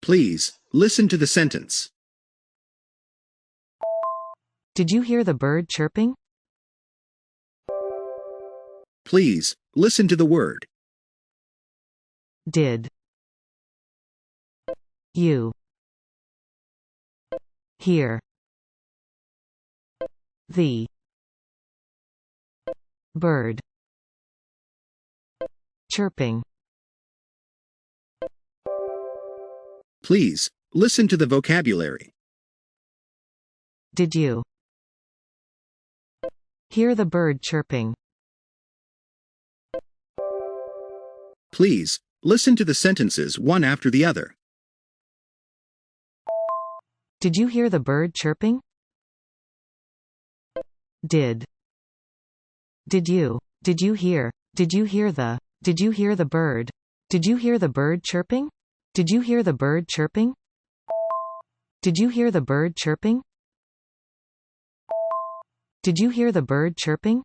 Please, listen to the sentence. Did you hear the bird chirping? Please, listen to the word. Did you hear the bird chirping? Please, listen to the vocabulary. Did you hear the bird chirping? Please, listen to the sentences one after the other. Did you hear the bird chirping? Did you hear the bird? Did you hear the bird chirping? Did you hear the bird chirping? Did you hear the bird chirping? Did you hear the bird chirping?